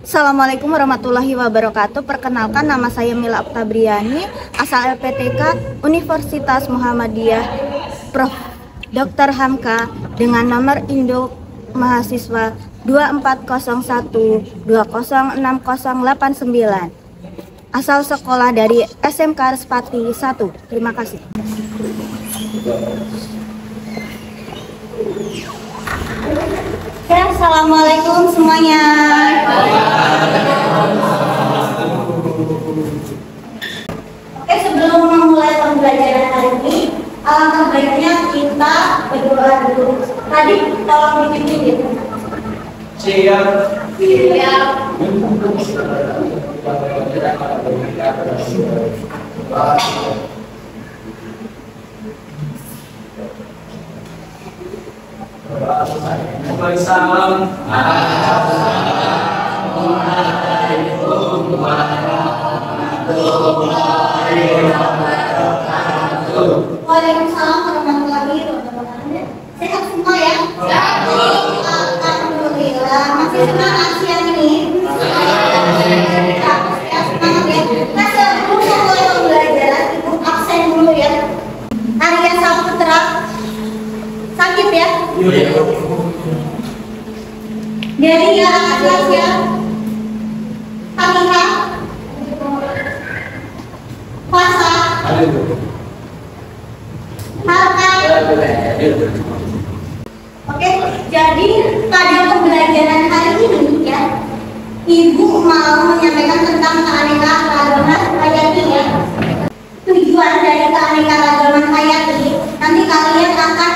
Assalamualaikum warahmatullahi wabarakatuh. Perkenalkan, nama saya Mila Oktabriani, asal LPTK Universitas Muhammadiyah Prof. Dr. Hamka, dengan nomor induk mahasiswa 2401206089. Asal sekolah dari SMK Respati 1. Terima kasih. Assalamualaikum semuanya. Oke, sebelum memulai pembelajaran hari ini, alangkah baiknya kita berdoa dulu. Tadi tolong dipimpin gitu. Siap. Waalaikumsalam. Assalamualaikum warahmatullahi wabarakatuh. Waalaikumsalam warahmatullahi wabarakatuh. Sehat semua ya? Sehat. Alhamdulillah. Masih semangat siang ini? Semangat ya. Nah, sebelum mulai pembelajaran, ibu absen dulu ya. Arya Saputra sakit ya? Jadi ya, kelas ya. Fatihah, puasa, Oke, jadi pada pembelajaran hari ini ya, Ibu mau menyampaikan tentang keanekaragaman hayati ya. Tujuan dari keanekaragaman hayati, nanti kalian akan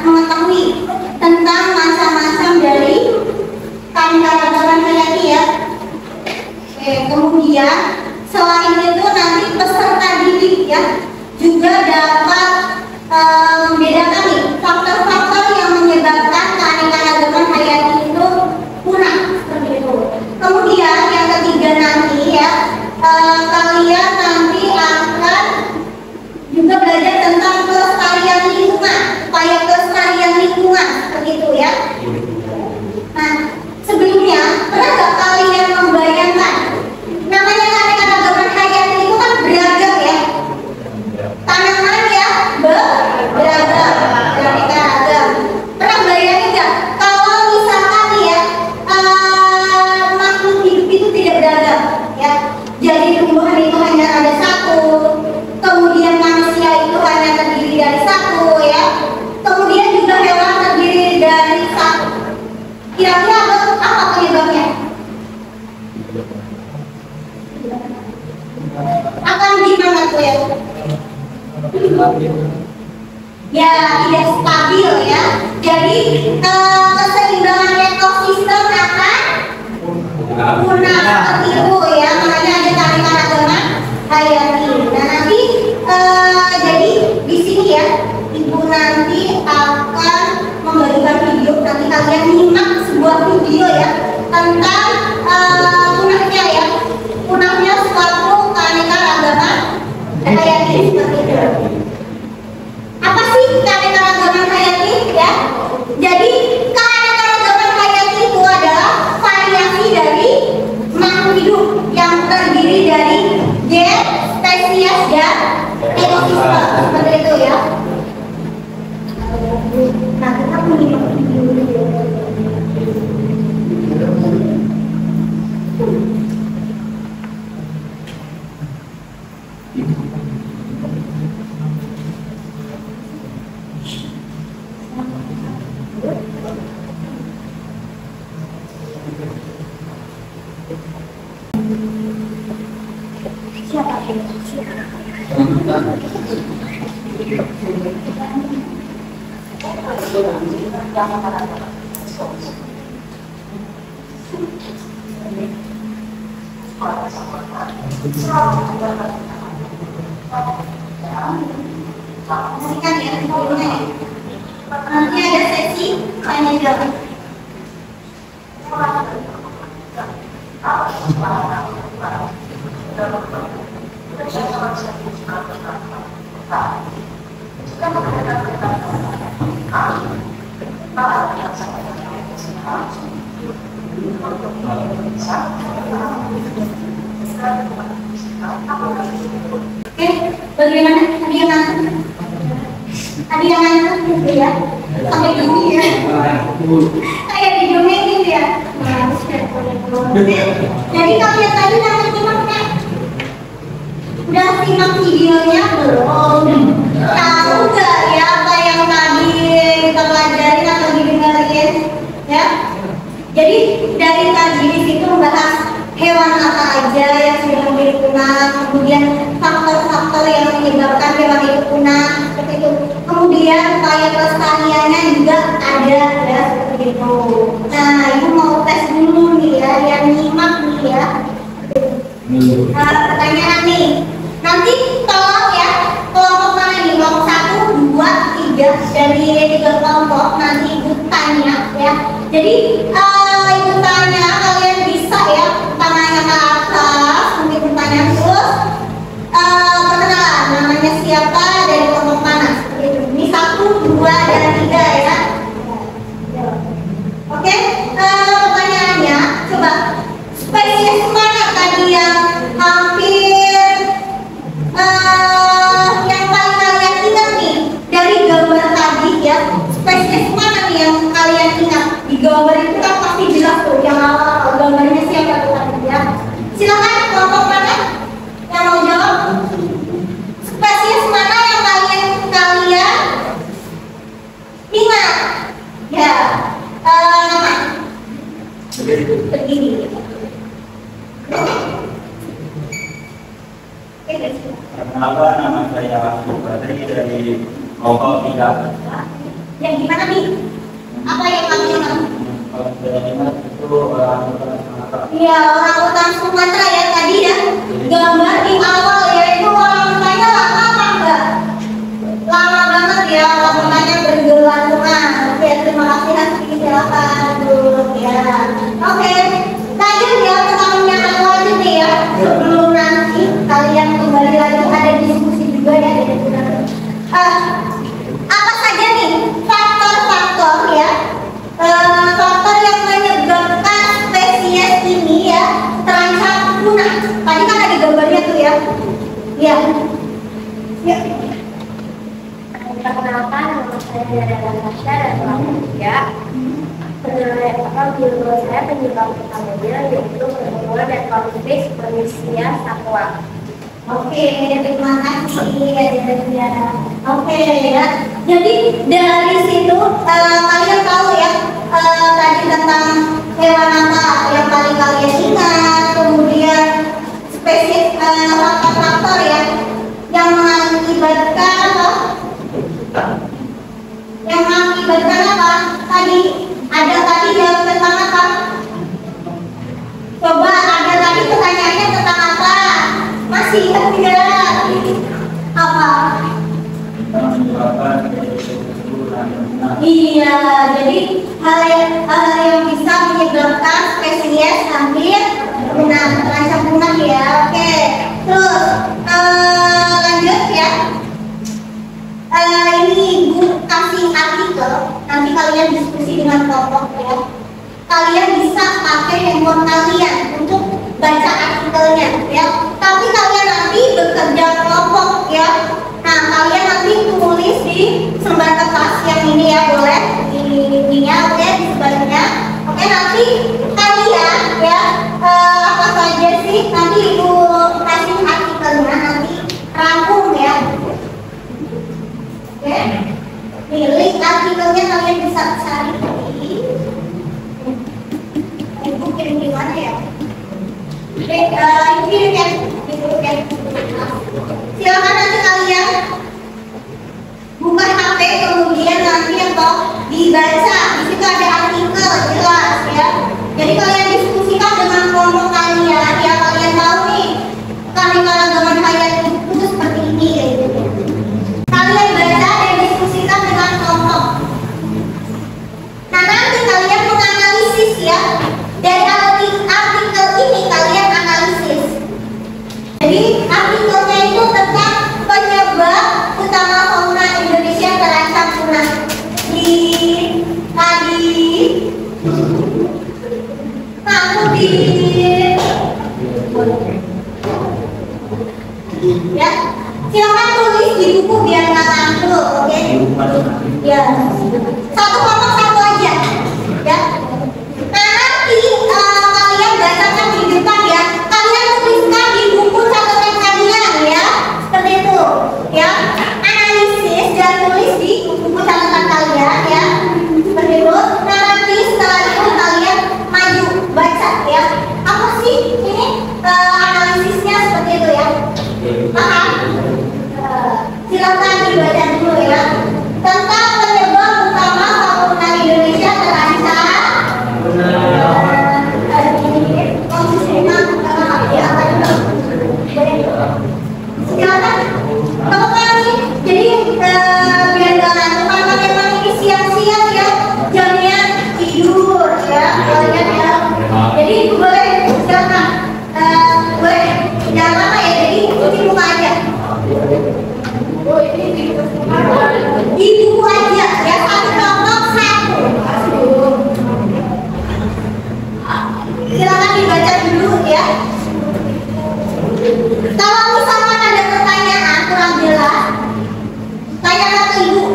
mengetahui tentang macam-macam dari keanekaragaman hayati ya. Oke, kemudian selain itu nanti peserta didik ya juga dapat membedakan nih faktor-faktor yang menyebabkan keanekaragaman hayati itu punah seperti itu. Kemudian yang ketiga nanti ya, kalian nanti akan juga belajar tentang kelestarian lingkungan, upaya kelestarian lingkungan seperti itu ya. Nah, sebelumnya pernah nggak kalian membayangkan namanya keanekaragaman hayati itu kan beragam ya, tanaman ya beragam, beraneka ragam. Pernah bayangin nggak kalau misalkan nih ya makhluk hidup itu tidak beragam ya, jadi tumbuhan itu hanya ada satu, kemudian manusia itu hanya terdiri dari satu ya, kemudian juga hewan terdiri dari satu. Kira-kira apa penyebabnya? Akan gimana tuh ya? Ya, tidak stabil ya. Jadi keseimbangan ekosistem akan punah seperti itu ya. Makanya ada keanekaragaman hayati. Nah, nanti jadi di sini ya, Ibu nanti akan membagikan video. Nanti kalian nyimak sebuah video ya tentang punahnya ya, punahnya suatu keanekaragaman hayati seperti itu. Apa sih keanekaragaman hayati ya? Jadi keanekaragaman hayati itu adalah variasi dari makhluk hidup yang terdiri dari gen, spesies dan ekosistem seperti itu ya. Nah, kita menyimak video dulu. Siapa yang nanti ada sesi tanya jawab. Oke, bagaimana? Ada yang ngantuk gitu ya? Sampai gini ya? Kayak didongengin ya? Jadi kalian tadi udah menyimaknya? Udah simak videonya belum? Tahu gak ya apa yang tadi kita pelajarin atau didengarin? Ya? Jadi dari tadi di situ membahas hewan apa aja yang sudah menjadi punah, kemudian faktor-faktor yang menyebabkan hewan itu punah, seperti itu. Kemudian upaya pelestariannya juga ada ya, seperti itu. Nah, ibu mau tes dulu nih ya, yang nyimak nih ya. Pertanyaan nih, nanti tolong ya, kelompok mana nih? Kelompok 1, 2, 3 dari 3 kelompok nanti ibu tanya ya. Jadi ibu tanya, kalian bisa ya tangannya ke atas, mungkin bertanya terus perkenalan, namanya siapa, dari kelompok mana, seperti itu. Ini 1, 2, dan 3 ya. Oke, pertanyaannya coba spesies mana tadi yang hampir yang paling kalian ingat nih dari gambar tadi ya, spesies mana nih yang kalian ingat? Di gambar itu kan pasti jelas tuh yang awal gambarnya siapa tuh tadi ya. Silakan kelompok mana yang mau jawab? Spesies mana yang kalian ingat? Ya, nama begini. Kenapa nama saya Badri dari kelompok 3? Yang gimana nih? Apa yang kamu ingat? Kalau saya ingat itu orang Sumatera. Iya, orangutan Sumatera ya tadi ya. Gambar di awal ya, itu orangutannya lama apa enggak? Lama banget ya, orangutannya bergelantungan. Oke, terima kasih Hasti, silakan dulu ya. Oke, lanjut ya, pertanyaannya aku lanjut nih ya. Sebelum nanti kalian kembali lagi ada diskusi juga ya dari kita. Apa saja nih faktor-faktor ya? Faktor yang menyebabkan spesies ini ya terancam punah. Tadi kan ada gambarnya tuh ya. Ya. Ya. Perkenalkan, nama saya Dara Nasya dan kelompok 3. Menurut saya penyebab utamanya yaitu pertemuan evolutif manusia satwa. Oke, terima kasih ya. Oke ya. Jadi dari situ kalian tahu ya tadi tentang hewan apa yang paling kalian ingat, kemudian spesies faktor-faktor ya yang mengakibatkan apa? Yang mengakibatkan apa? Tadi ada tadi jawab tentang apa? Coba ada tadi pertanyaannya tentang apa? Masih ingat tidak? Apa? Iya, jadi hal yang bisa menyebabkan spesies hampir punah, terancam punah ya. Oke, terus lanjut ya. Ini ibu kasih artikel, nanti kalian diskusi dengan kelompok ya. Kalian bisa pakai handphone kalian untuk baca artikelnya ya. Tapi kalian nanti bekerja kelompok ya. Nah, kalian nanti tulis di selembar kertas yang ini ya, boleh di ininya, oke, di sebaliknya. Oke, nanti kalian ya apa saja sih nanti ibu kasih artikelnya, nanti rangkum ya. Oke, nih link artikelnya kalian bisa cari di ibu kirim di mana ya? Ibu kirim ya, silakan nanti kalian buka HP kemudian nanti atau dibaca. Di situ ada artikel jelas ya. Jadi kalian diskusikan dengan kelompok kalian ya, kalian tahu nih keanekaragaman hayat itu seperti ini ya gitu. Kalian baca dan diskusikan dengan kelompok. Nah, nanti kalian menganalisis ya. Dari artikel ini kalian analisis. Jadi artikelnya itu tentang penyebab utama fauna Indonesia terancam punah. Di tadi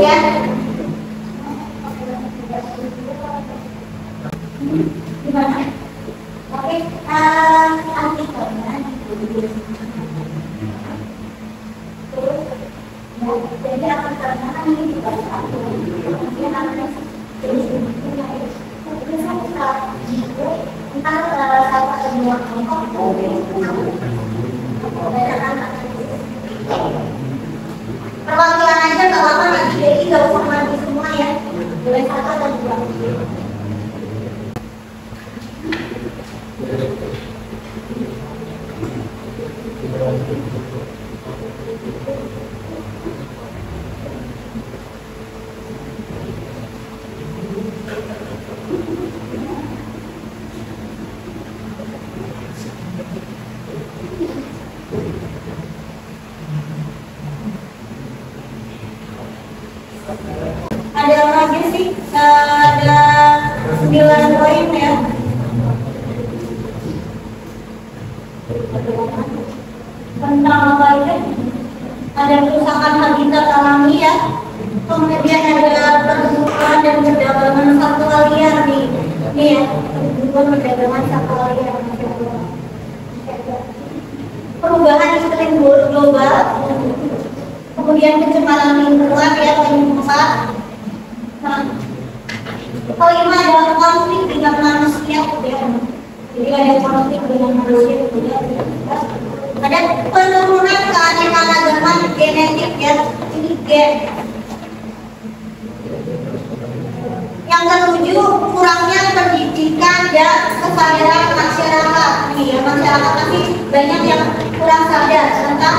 ya. Gimana? Oke, artikelnya. Jadi akan terjadi ini juga satu. Kemudian akan satu atau dua kelompok. Perwakilan aja nggak apa-apa, nanti jadi nggak usah mandi semua ya. Boleh satu atau dua. Ada lagi sih, ada 9 poin ya. Tentang apa itu? Ada kerusakan habitat alami ya. Kemudian ada perburuan dan perdagangan satwa liar nih ya. Perdagangan satwa liar. Perubahan iklim global. Kemudian pencemaran lingkungan ya, penyebab. Nah, kelima adalah konflik dengan manusia ya. Jadi ada konflik dengan manusia juga. Ada penurunan keanekaragaman genetik ya, ini gen. Yang ketujuh, kurangnya pendidikan dan kesadaran masyarakat. Nih ya, masyarakat masih banyak yang kurang sadar tentang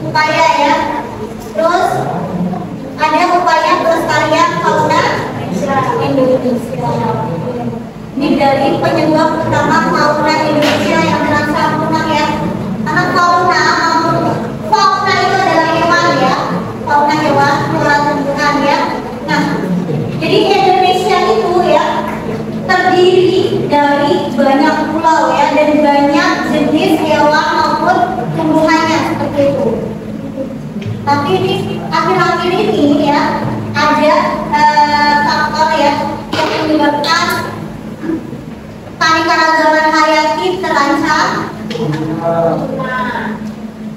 upaya ya. Terus ada upaya pelestarian fauna Indonesia. Ini dari penyebab utama fauna Indonesia yang terancam punah ya. Karena fauna itu adalah hewan ya, fauna hewan, flora tumbuhan ya. Nah, jadi Indonesia itu ya terdiri dari banyak pulau ya dan banyak jenis hewan maupun tumbuhannya seperti itu. Tapi ini akhir-akhir ini ya ada faktor ya yang menyebabkan keanekaragaman hayati terancam. Nah,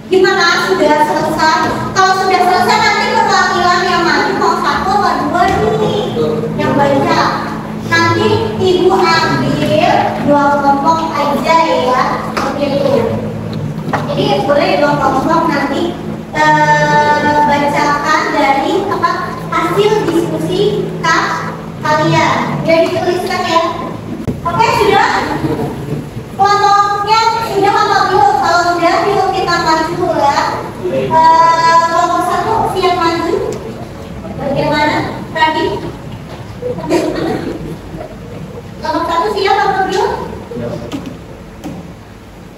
gimana sudah selesai? Kalau sudah selesai nanti perwakilan yang maju mau satu atau dua nih yang baca. Nanti ibu ambil 2 kelompok aja ya, seperti itu. Jadi boleh 2 kelompok nanti bacakan dari hasil diskusi kalian. Jadi dituliskan ya. Oke, sudah? Kelompoknya sudah apa belum? Kalau sudah, yuk kita maju ya. Kelompok 1 siap maju. Bagaimana? Tadi? Kelompok 1 siap apa belum?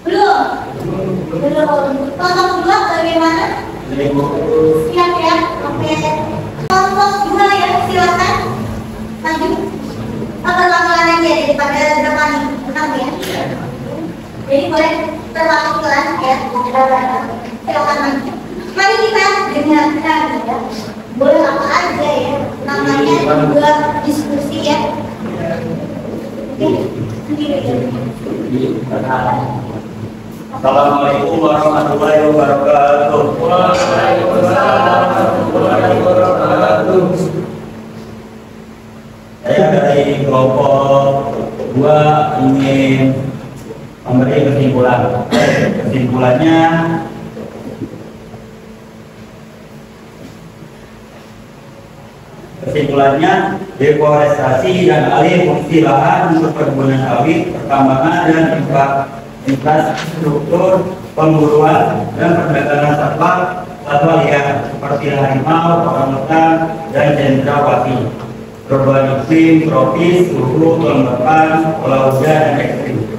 Belum? Belum. Kelompok 2 bagaimana? Siap ya? Oke. Kelompok 2 ya, silakan maju. Perwakilan aja daripada depan menang ya. Jadi boleh perwakilan ya. Silakan maju. Mari kita dengarkan ya. Boleh apa aja ya. Namanya juga diskusi ya. Oke, sendiri ya. Assalamualaikum warahmatullahi wabarakatuh. Waalaikumsalam warahmatullahi wabarakatuh. Saya dari kelompok 2 ingin memberi kesimpulan. Kesimpulannya, deforestasi dan alih fungsi lahan untuk perkebunan sawit, pertambangan dan infrastruktur pemburuan dan perdagangan satwa liar seperti harimau, orangutan, dan cendrawasih. Perubahan iklim tropis, suhu, kelembapan, pola hujan, dan ekstrim.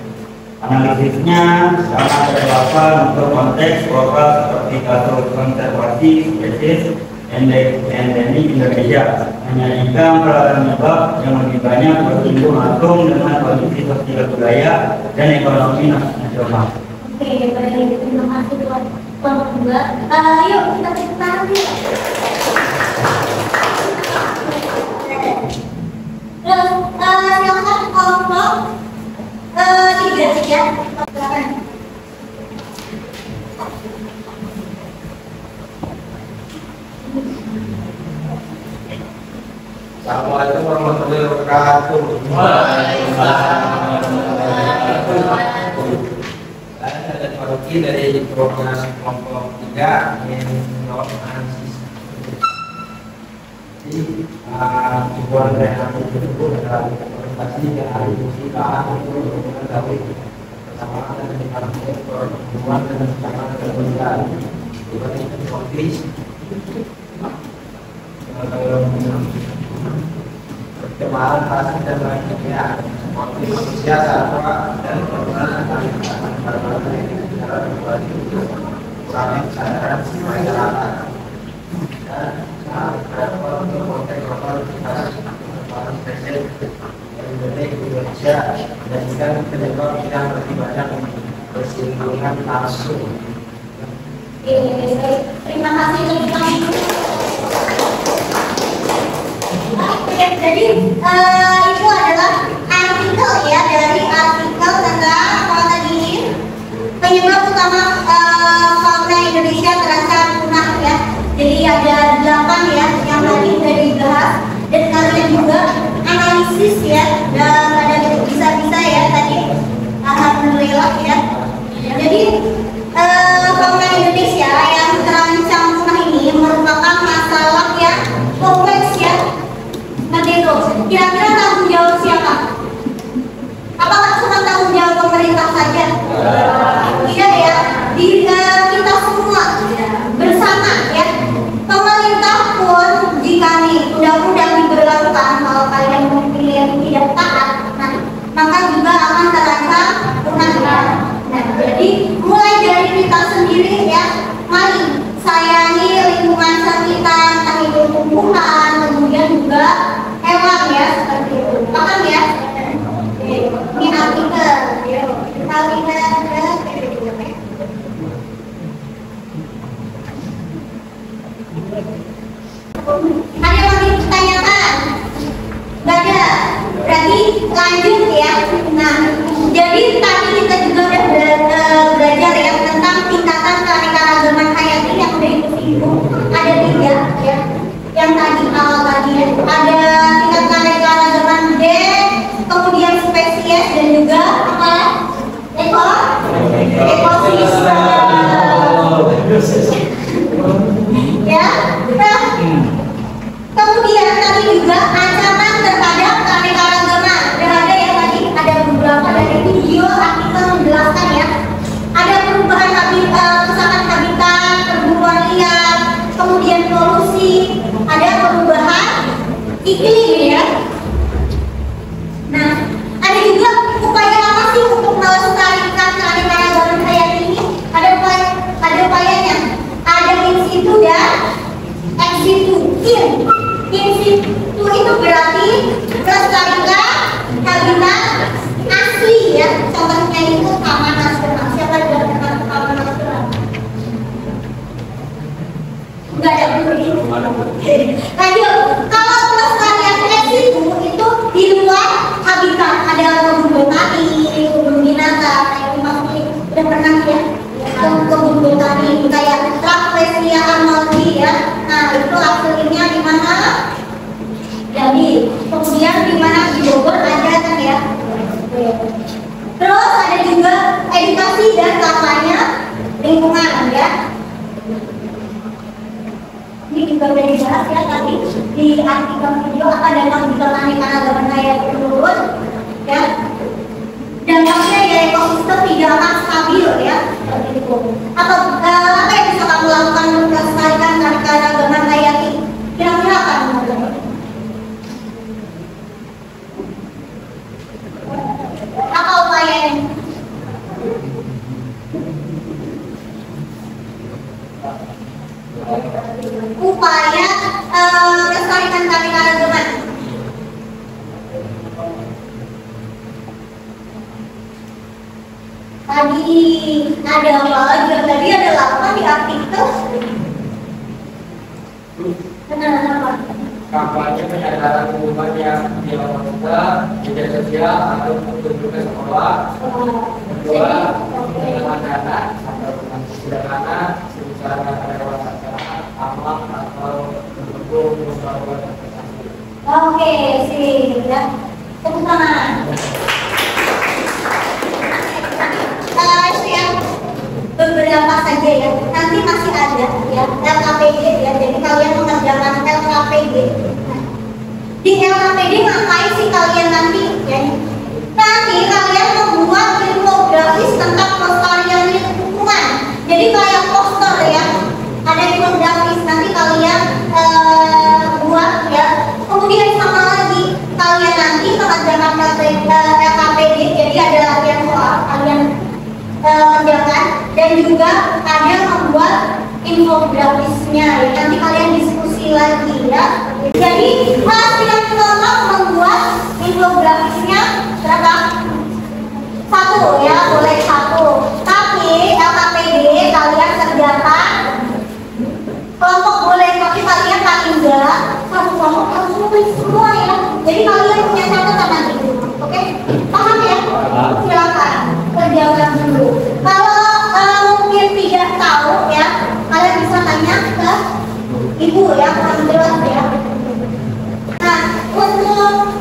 Analisisnya sangat relevan untuk konteks lokal seperti kasus konservasi spesies endemik Indonesia, menyajikan penyebab yang lebih banyak bersinggung langsung dengan kondisi sosial budaya dan ekonomi nasional. Oke, baik, terima kasih buat kelompok 2. Yuk kita tepuk tangan. Assalamualaikum warahmatullahi wabarakatuh. Saya ada Faruqi dari program kelompok 3 yang menjawab analisis. Jadi tujuan dari analisis tersebut adalah presentasi dan analisis bahan untuk mengetahui persamaan dan mekanisme pertumbuhan dan perkembangan kelembagaan dibanding konflik perkembangan hasil dan lainnya konflik manusia satwa dan perkembangan pada negara berbagi saling kesadaran masyarakat dan untuk konteks global perkembangan spesies Indonesia dan juga penyebab bidang beribadah bersinggungan langsung. Terima kasih teman-teman. Jadi itu adalah artikel ya, dari artikel tentang apa tadi, penyebab utama fauna Indonesia terasa punah ya. Jadi ada 8 ya yang tadi sudah dibahas, dan kalian juga analisis ya, dan ada bisa-bisa ya tadi, alhamdulillah ya. Jadi fauna Indonesia yang terancam punah ini merupakan masalah yang kompleks ya. Nanti itu, kira-kira tanggung jawab siapa? Apakah cuma tanggung jawab pemerintah saja? Tidak ya, kita semua bersama ya. Pemerintah pun jika nih undang-undang diberlakukan, kalau kalian memilih yang tidak taat, nah, maka juga akan terancam punah ya. Nah, jadi mulai dari kita sendiri ya, mari sayangi lingkungan sekitar, entah itu tumbuhan, kemudian juga hewan ya, seperti itu. Paham ya? Ini artikel ya. Kita lihat ada yang mau ditanyakan? Gak ada. Berarti lanjut ya. Nah, jadi tadi kita juga udah belajar ya tentang tingkatan keanekaragaman hayati yang udah disinggung. Ada 3 ya. Yang tadi awal tadi ya. Ada tingkat keanekaragaman D, kemudian spesies, dan juga apa? Ekosistem. Ya. Nah, kemudian tadi juga ancaman terhadap keanekaragaman. Dan ada ya tadi, ada beberapa dari video artikel menjelaskan ya. Ada perubahan kerusakan habitat, perburuan liar, kemudian polusi, ada perubahan iklim ya. Nah, ada juga upaya apa sih untuk melestarikan keanekaragaman hayati ini? Ada upayanya. Ada in situ dan ex situ. In situ itu berarti melestarikan habitat asli ya. Contohnya itu taman nasional. Siapa juga pernah ke taman nasional? Enggak ada bukti. Lanjut, kalau pelestarian ex situ itu di luar habitat, ada kebun botani, kebun binatang, itu maksudnya udah pernah ya kebun botani kayak Rafflesia arnoldii ya. Nah itu aslinya di mana? Jadi kemudian di mana di Bogor ada kan ya. Terus ada juga edukasi dan kampanye lingkungan ya. Ini juga udah dibahas ya tadi di artikel video apa dampak jika keanekaragaman hayati menurun ya. Dampaknya ya ekosistem tidak akan stabil ya, seperti itu. Atau apa yang bisa kamu lakukan untuk melestarikan keanekaragaman hayati? Kira-kira apa teman-teman? Apa upayanya? Upaya melestarikan keanekaragaman. Tadi ada apa lagi? Tadi ada 8 di artikel. Kenapa? Kampanye penyadaran hubungan yang dilakukan media sosial atau kunjungan sekolah. Kedua, penggunaan dana atau sederhana sebesar karyawan masyarakat aman atau mendukung pembangunan investasi. Oke, sip ya. Tepuk tangan. Itu yang beberapa saja ya. Nanti masih ada ya LKPD ya. Jadi kalian mengerjakan LKPD. Di LKPD ngapain sih kalian nanti ya? Nanti kalian membuat infografis tentang pelestarian lingkungan. Jadi kayak poster ya. Ada infografis nanti kalian buat ya. Kemudian sama lagi kalian nanti mengerjakan LKPD. Jadi ada latihan soal kalian kerjakan dan juga ada membuat infografisnya ya. Nanti kalian diskusi lagi ya. Jadi yang kelompok membuat infografisnya berapa? 1 ya, boleh 1. Tapi LKPD kalian kerjakan kelompok boleh, tapi kalian paling enggak satu kelompok harus nulis semua ya. Jadi kalian punya catatan nanti, oke? Paham ya? Silakan kerjakan dulu. Kalau mungkin tidak tahu ya, kalian bisa tanya ke ibu ya, kurang jelas ya. Nah, untuk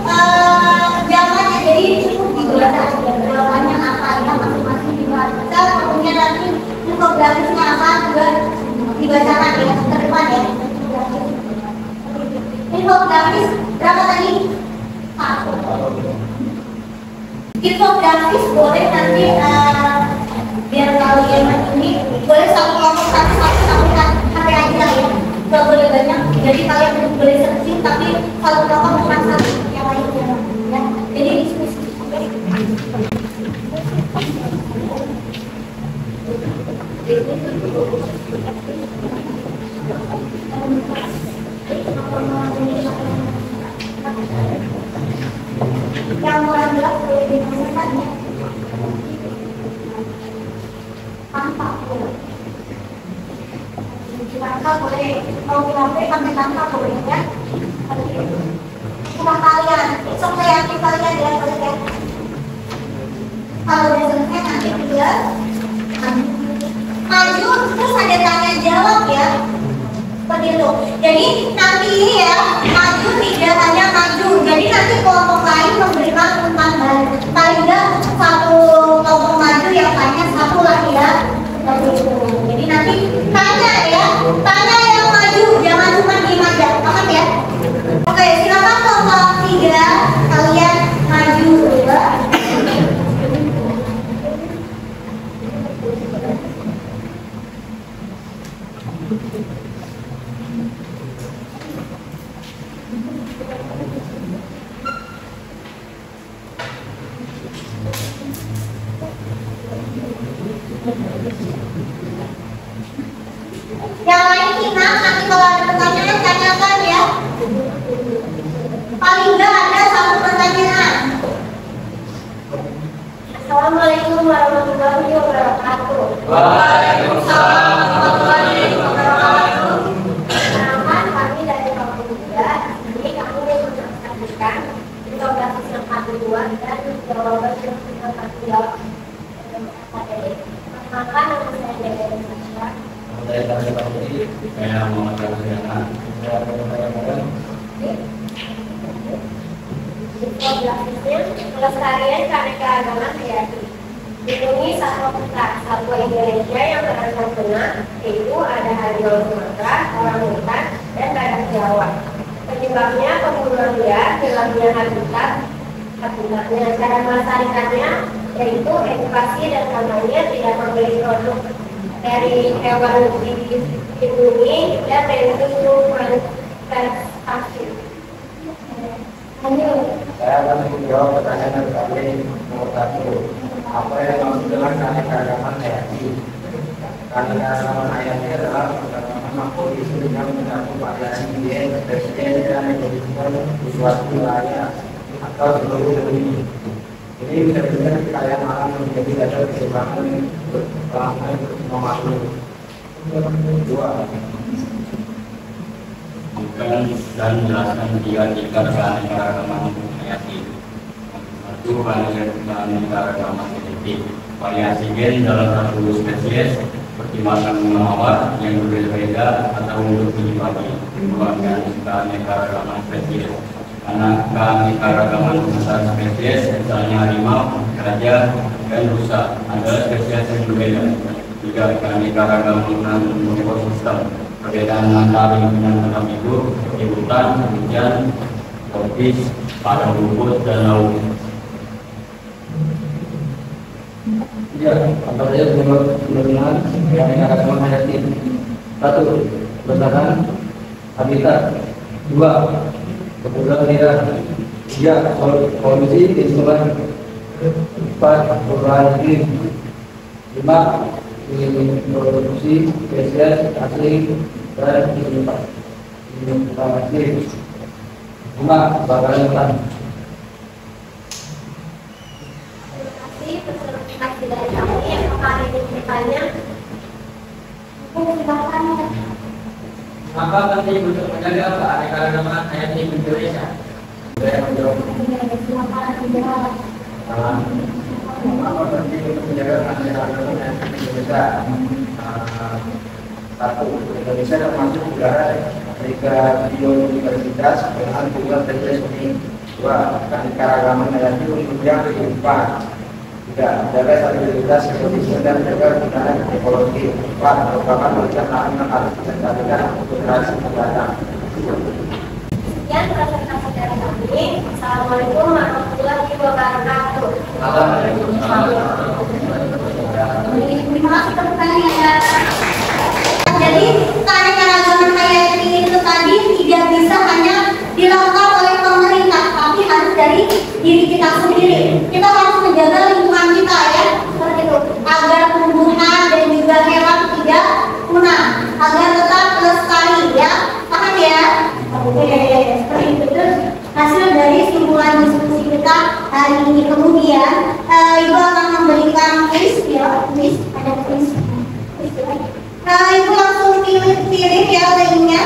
jawabannya jadi cukup dibaca aja. Jawabannya apa ya, masing-masing dibaca. Kemudian nanti infografisnya apa juga dibacakan ya ke depan ya. Infografis berapa tadi? 1. Infografis boleh nanti biar kalian ini boleh satu kelompok satu HP aja ya. Gak boleh banyak. Jadi kalian boleh searching tapi satu kelompok bukan satu yang lain ya. Jadi diskusi. Yang kurang jelas boleh ditanyakan ya. Tanpa boleh. Tanpa boleh. Kalau sampai tanpa boleh ya. Cuma kalian, sekreatif kalian ya boleh ya. Kalau udah selesai nanti juga maju terus ada tanya jawab ya. Seperti itu. Jadi nanti ya maju tidak hanya maju. Jadi nanti kelompok lain memberikan umpan balik. Paling enggak satu kelompok maju yang tanya satu lah ya. Seperti itu. Jadi nanti tanya ya, tanya yang maju, jangan cuma diem aja. Paham ya? Oke, silakan kelompok 3 kalian maju ya. Yang lain ingat nanti kalau ada pertanyaan tanyakan ya. Paling enggak ada satu pertanyaan. Assalamualaikum warahmatullahi wabarakatuh. Waalaikumsalam warahmatullahi wabarakatuh. Perkenalkan kami dari kelompok 3. Ini kami menyampaikan infografis yang kami buat dan jawaban yang kami jawab. Perkenalkan nama saya Dede Nasya. Saya dari Bali, saya Muhammad Rasulullah. Saya dari Infografisnya pelestarian keanekaragaman hayati. Lindungi satwa Indonesia yang terancam punah, yaitu ada harimau Sumatera, orangutan, dan badak Jawa. Penyebabnya pembunuhan liar, hilangnya habitatnya. Cara melestarikannya yaitu edukasi dan kampanye, tidak membeli produk dari hewan dilindungi dan melindungi konservasi. Saya akan menjawab pertanyaan dari nomor 1. Apa yang dimaksud dengan keanekaragaman hayati? Keanekaragaman hayati adalah keanekaragaman makhluk hidup yang mencakup variasi gen, spesies, dan ekosistem di suatu wilayah atau seluruh dunia. Ini bisa dilihat kekayaan alam yang menjadi dasar keseimbangan berkelanjutan semua makhluk. 2. Bukan dan menjelaskan 3 keanekaragaman hayati. Satu, keanekaragaman genetik. Variasi gen dalam satu spesies pertimbangan mengawal yang berbeda-beda atau untuk dibagi. Dua, keanekaragaman spesies. karena keanekaragaman antar spesies, misalnya harimau, gajah, dan rusa adalah spesies yang berbeda. Jika keanekaragaman ekosistem, perbedaan antara lingkungan tempat hidup seperti hutan, hujan, tropis, padang rumput, dan laut. Ya, apa saja penurunan keanekaragaman hayati? 1. Kerusakan habitat. 2. Kebutuhan daerah. 3. Polusi lingkungan. 4. Perubahan iklim. 5. Introduksi spesies asing dan invasif. 5. Kebakaran hutan. Kasih dari kami, apakah ada yang bertanya? Silakan. Apa penting untuk menjaga keanekaragaman hayati Indonesia? Saya menjawab. Apa penting untuk menjaga keanekaragaman hayati Indonesia? 1. Indonesia termasuk negara biodiversitas dengan tugas terjadi. 2. Keanekaragaman hayati menunjang kehidupan. 3. Menjaga stabilitas ekosistem dan menjaga kegunaan ekologi. 4. Merupakan perencanaan yang harus dilakukan untuk generasi mendatang. Sekian presentasi dari kami. Assalamualaikum warahmatullahi wabarakatuh. Terima kasih pertanyaannya. Jadi keanekaragaman hayati itu tadi tidak bisa hanya dilakukan oleh pemerintah, tapi harus dari diri kita sendiri. Kita harus menjaga lingkungan kita ya, seperti itu, agar tumbuhan dan juga hewan tidak punah, agar tetap lestari ya, paham ya? Oke, seperti itu. Terus hasil dari simpulan diskusi kita hari ini. Kemudian Ibu akan memberikan quiz ya, quiz, ada quiz. Ibu langsung pilih ya lainnya.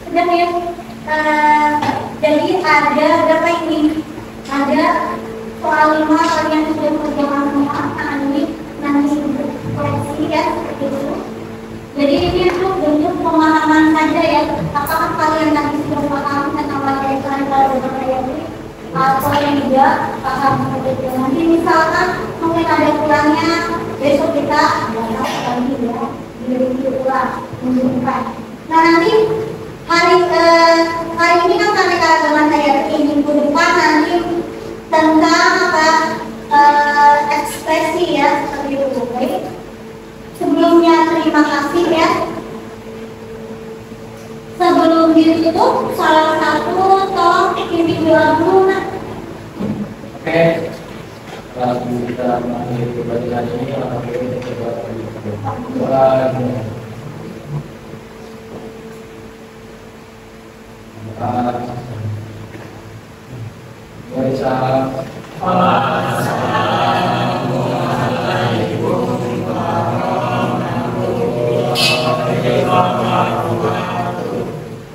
Sudah ya. Jadi ada berapa ini? Ada soal 5 kalian sudah mengerjakan semua. Nah ini nanti koreksi ya seperti itu. Jadi ini untuk bentuk pemahaman saja ya. Apakah kalian nanti sudah paham tentang materi keanekaragaman hayati atau yang tidak paham seperti itu. Nanti misalkan mungkin ada kurangnya, besok kita bahas lagi ya, direview ulang, menunjukkan. Nah nanti hari ini kan keanekaragaman hayati, minggu depan nanti tentang apa ekspresi ya seperti itu. Baik. Sebelumnya terima kasih ya. Sebelum ditutup salah satu tolong bikin video dulu nah. Oke. Lalu kita mengakhiri pembelajaran ini, alhamdulillah kita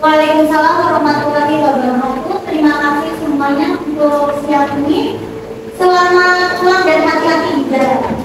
Waalaikumsalam warahmatullahi wabarakatuh. Terima kasih semuanya untuk siang ini. Selamat pulang dan hati-hati di jalan.